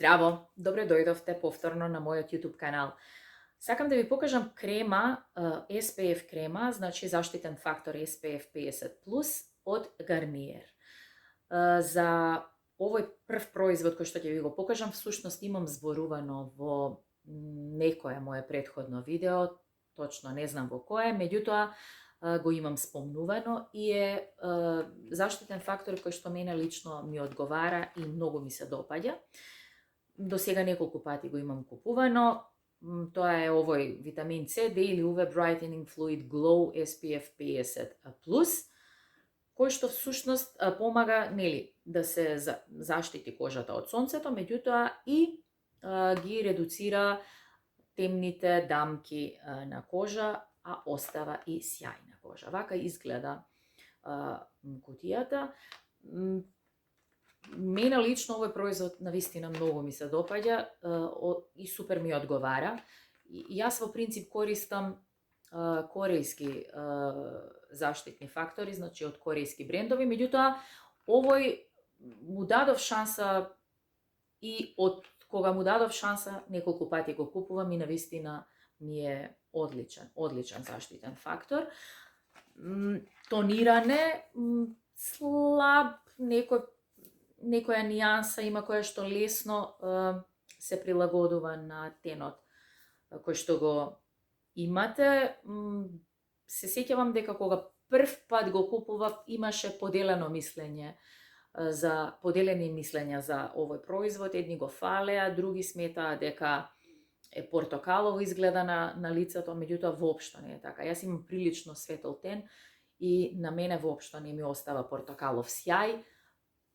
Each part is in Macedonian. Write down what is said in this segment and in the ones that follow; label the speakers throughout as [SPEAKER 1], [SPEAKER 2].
[SPEAKER 1] Здраво, добре дојдовте повторно на мојот YouTube канал. Сакам да ви покажам крема, SPF крема, значи заштитен фактор SPF 50+, од Garnier. За овој прв производ кој што ќе ви го покажам, всушност имам зборувано во некое мое претходно видео, точно не знам во кое, меѓутоа го имам спомнувано и е заштитен фактор кој што мене лично ми одговара и многу ми се допаѓа. До сега неколку пати го имам купувано. Тоа е овој витамин С Daily UV Brightening Fluid Glow SPF 50+, кој што всушност помага, нели, да се заштити кожата од сонцето, меѓутоа и ги редуцира темните дамки на кожа, а остава и сјајна кожа. Вака изгледа кутијата. Мене лично овој производ навистина многу ми се допаѓа и супер ми одговара. Јас во принцип користам корејски заштитни фактори, значи од корејски брендови, меѓутоа овој му дадов шанса и од кога му дадов шанса неколку пати го купувам и навистина ми е одличен заштитен фактор. Тониране, слаб, некоја нијанса има која што лесно се прилагодува на тенот кој што го имате. Се сеќавам дека кога прв пат го купував имаше поделени мислења за овој производ. Едни го фалеа, други сметаа дека е портокалово изгледа на лицето, меѓутоа воопшто не е така. Јас имам прилично светол тен и на мене воопшто не ми остава портокалов сјај.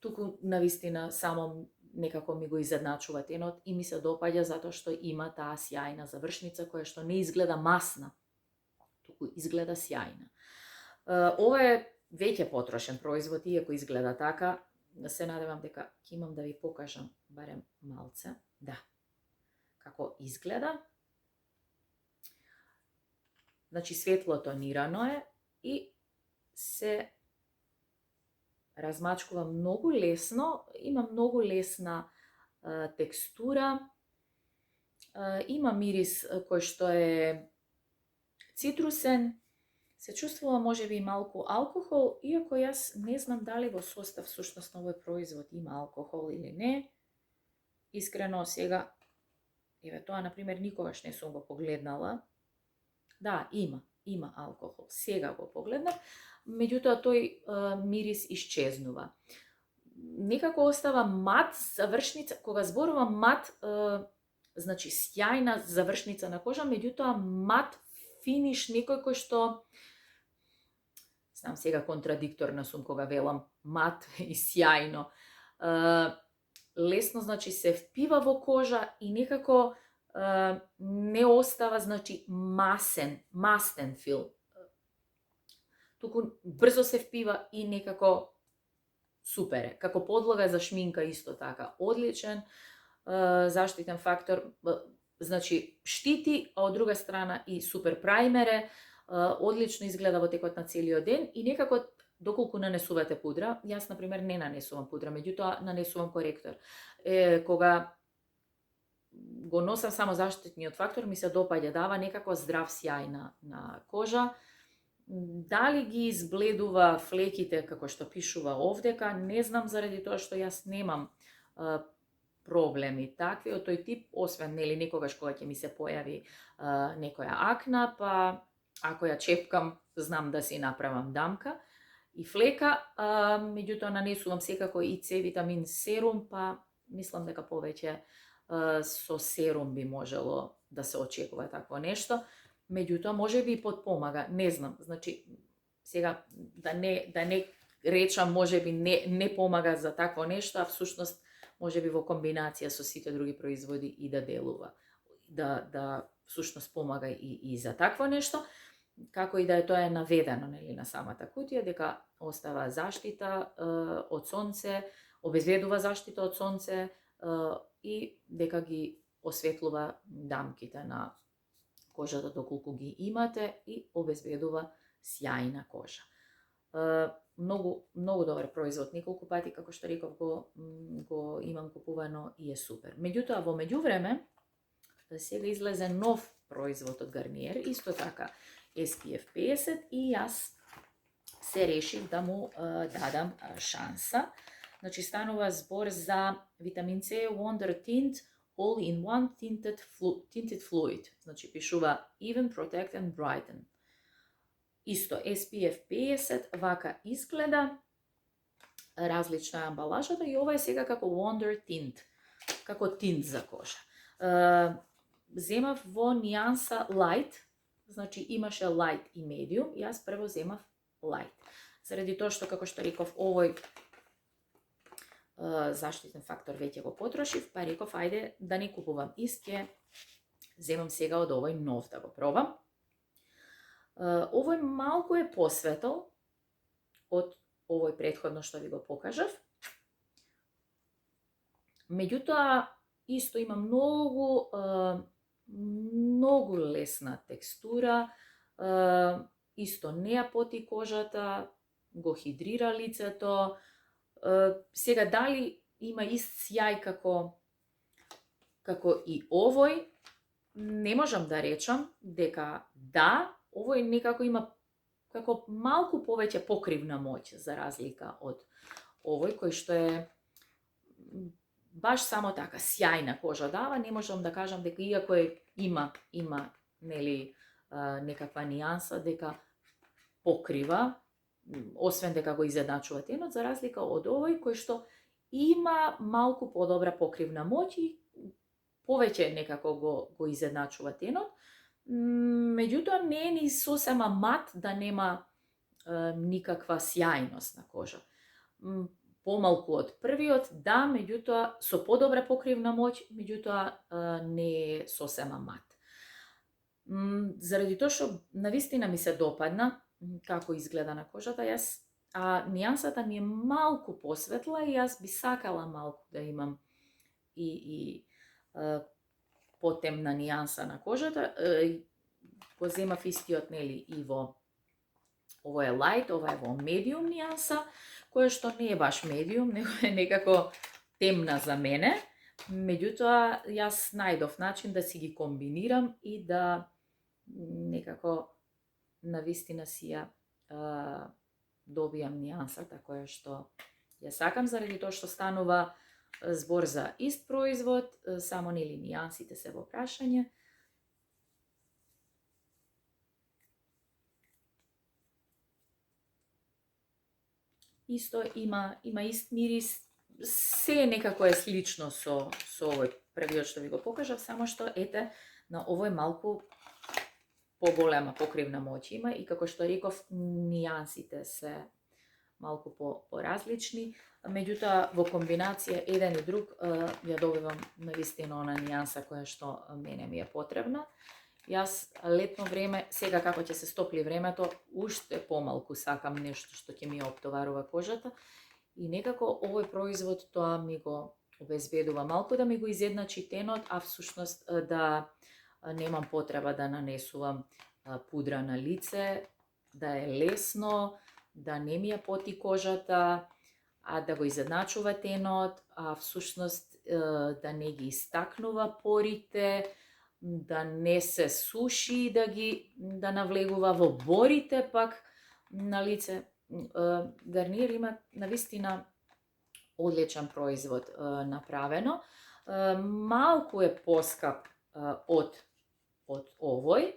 [SPEAKER 1] Туку навистина само некако ми го изедначува тенот и ми се допаѓа затоа што има таа сјајна завршница која што не изгледа масна, туку изгледа сјајна. Ова е веќе потрошен производ, иако изгледа така. Се надевам дека ќе имам да ви покажам барем малце. Да, како изгледа. Значи светло тонирано е и се размачкува многу лесно, има многу лесна текстура, има мирис кој што е цитрусен, се чувствува можеби и малку алкохол, иако јас не знам дали во состав всушност на овој производ има алкохол или не. Искрено сега, еве тоа например никогаш не сум го погледнала. Да, има алкохол. Сега го погледнав, меѓутоа тој мирис исчезнува. Некако остава мат завршница. Кога зборувам мат, значи сјајна завршница на кожа, меѓутоа мат финиш, некој кој што, знам сега контрадикторна сум кога велам мат и сјајно. Лесно, значи се впива во кожа и некако не остава, значи мастен фил. Туку брзо се впива и некако супер е. Како подлога за шминка исто така. Одличен заштитен фактор, значи штити, а од друга страна и супер прајмер е. Одлично изгледа во текот на целиот ден и некако доколку нанесувате пудра, јас например не нанесувам пудра, меѓутоа нанесувам коректор. Кога го носам само заштитниот фактор, ми се допаѓа, дава некако здрав сјај на кожа. Дали ги избледува флеките како што пишува овдека, не знам, заради тоа што јас немам проблеми такви од тој тип, освен нели некогаш кога ќе ми се појави некоја акна, па ако ја чепкам, знам да си направам дамка и флека, меѓутоа нанесувам секако и С витамин серум, па мислам дека повеќе со серум би можело да се очекува такво нешто. Меѓутоа можеби и потпомага, не знам. Значи сега да не речам можеби не помага за такво нешто, а всушност можеби во комбинација со сите други производи и да делува. Да всушност помага и за такво нешто. Како и да е, тоа е наведено нели на самата кутија дека остава заштита од сонце, обезбедува заштита од сонце и дека ги осветлува дамките на кожата доколку ги имате и обезбедува сјајна кожа. многу добар производ. Неколку пати, како што реков, го имам купувано и е супер. Меѓутоа, во меѓувреме, сега излезе нов производ од Garnier, исто така SPF 50, и јас се решив да му дадам шанса. Значи, станува збор за витамин С Wonder Tint All-in-One Tinted Fluid. Значи, пишува Even Protect and Brighten. Исто, SPF 50, вака изгледа, различна е амбалажата и ова е сега како Wonder Tint, како тинт за кожа. Земав во нијанса Light, значи имаше Light и Medium, и јас прво земав Light. Заради тоа што, како што реков, овој заштитен фактор веќе го потрошив, па реков, ајде да не купувам иске, земам сега од овој нов да го пробам. Овој малку е посветол од овој претходно што ви го покажав. Меѓутоа, исто има многу лесна текстура, исто не ја поти кожата, го хидрира лицето. Сега, дали има ист сјај како и овој, не можам да речам дека да, овој некако има како малку повеќе покривна моќ за разлика од овој кој што е баш само така сјајна кожа дава. Не можам да кажам дека иако има нели некаква нијанса дека покрива, освен дека го изедначува тенот, за разлика од овој кој што има малку подобра покривна моќ и повеќе некако го изедначува тенот. Меѓутоа не е ни сосема мат да нема никаква сјајност на кожа. Помалку од првиот, да, меѓутоа со подобра покривна моќ, меѓутоа не е сосема мат. Заради тоа што навистина ми се допадна како изгледа на кожата, нијансата ми е малку посветла и јас би сакала малку да имам и потемна нијанса на кожата. Го земав истиот, нели, и во ово е light, ова е во medium нијанса, која што не е баш medium, него е некако темна за мене. Меѓутоа, јас најдов начин да си ги комбинирам и да некако навистина си ја добијам нијансата која што ја сакам, заради тоа што станува збор за ист производ, само нели нијансите се во прашање. Исто има ист мирис, се некако е слично со овој првиот што ви го покажав, само што ете на овој малку поголема покривна моќ има и како што реков, нијансите се малку поразлични, меѓутоа во комбинација еден и друг ја добивам навистина она нијанса која што мене ми е потребна. Јас летно време, сега како ќе се стопли времето, уште помалку сакам нешто што ќе ми оптоварува кожата и некако овој производ тоа ми го обезбедува малку да ми го изедначи тенот, а всушност да немам потреба да нанесувам пудра на лице, да е лесно, да не ми ја поти кожата, а да го изедначува тенот, а всушност да не ги истакнува порите, да не се суши, да навлегува во борите пак на лице. Garnier има навистина одличен производ направено. Малку е поскап од овој,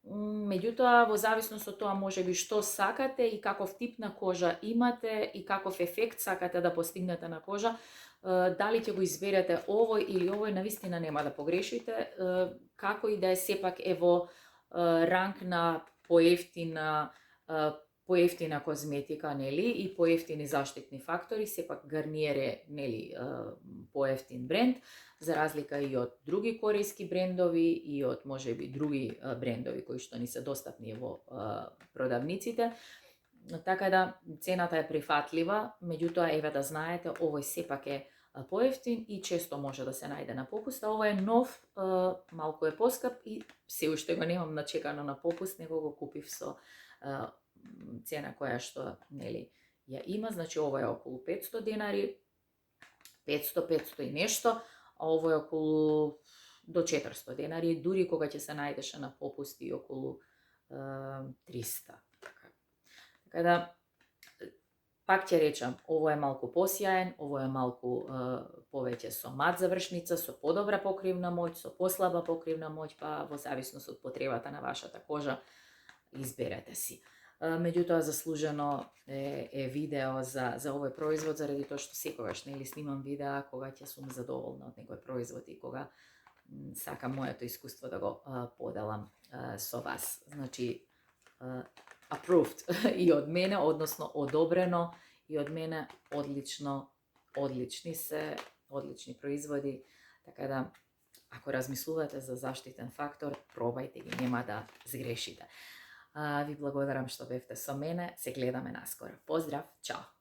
[SPEAKER 1] меѓутоа во зависност од тоа можеби што сакате и каков тип на кожа имате и каков ефект сакате да постигнете на кожа, дали ќе го изберете овој или овој, навистина нема да погрешите, како и да е сепак е во ранг на поевтина козметика, нели, и поевтини заштитни фактори. Сепак Garnier е, нели, поевтин бренд, за разлика и од други корејски брендови и од можеби други брендови кои што ни се достапни во продавниците. Така да цената е прифатлива, меѓутоа еве да знаете, овој сепак е поевтин и често може да се најде на попуст, а ова е нов, малку е поскап и се уште го немам начекано на попуст, него го купив со цена која што нели ја има, значи ово е околу 500 денари, 500 и нешто, а ово е околу до 400 денари, дури кога ќе се најдеше на попусти околу 300. Така да, пак ќе речам, ово е малку посјаен, ово е малку повеќе со мат завршница, со подобра покривна моќ, со послаба покривна моќ, па во зависност од потребата на вашата кожа, изберете си. Меѓутоа, заслужено е видео за овој производ, заради тоа што секогаш нели снимам видеа кога ќе сум задоволна од некој производ и кога сакам моето искуство да го поделам со вас. Значи, approved и од мене, односно одобрено и од мене одлични производи, така да ако размислувате за заштитен фактор, пробајте ги, нема да сгрешите. Ви благодарам што бевте со мене, се гледаме наскоро. Поздрав, чао!